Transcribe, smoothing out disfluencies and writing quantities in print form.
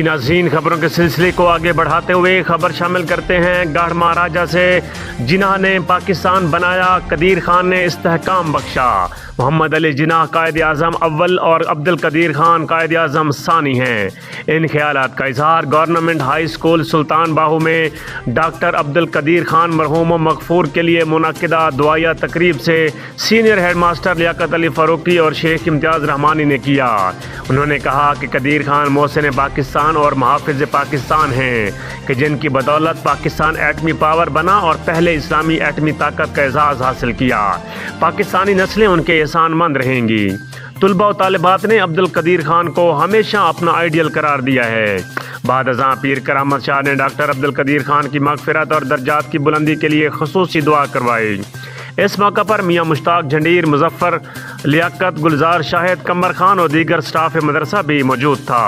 नाज़रीन, खबरों के सिलसिले को आगे बढ़ाते हुए खबर शामिल करते हैं गढ़ महाराजा से। जिन्ना ने पाकिस्तान बनाया, कदीर खान ने इस्तेहकाम बख्शा। मोहम्मद अली जिन्ना कायद आज़म अव्वल और अब्दुल कदीर खान कायद आज़म सानी हैं। इन ख्यालात का इजहार गवर्नमेंट हाई स्कूल सुल्तान बाहू में डॉक्टर अब्दुल कदीर खान मरहूम मगफूर के लिए मुनक्किदा दुआया तकरीब से senior head master Liaquat Ali Farooqui और शेख इम्तियाज़ रहमानी ने किया। उन्होंने कहा कि कदीर खान मोहसिन पाकिस्तान और मुहाफ़िज़ पाकिस्तान हैं कि जिनकी बदौलत पाकिस्तान एटमी पावर बना और पहले इस्लामी एटमी ताकत का एजाज़ हासिल किया। पाकिस्तानी नस्लें उनके एहसानमंद रहेंगी। तुलबा और तालिबात ने अब्दुल कदीर खान को हमेशा अपना आइडियल करार दिया है। बाद अज़ां पीर करामत शाह ने डॉक्टर अब्दुल कदीर खान की मग़फ़िरत और दर्जात की बुलंदी के लिए ख़ुसूसी दुआ करवाई। इस मौका पर मियाँ मुश्ताक झंडीर, मुज़फ़्फ़र, लियाकत, गुलजार शाहिद, कमर खान और दीगर स्टाफ मदरसा भी मौजूद था।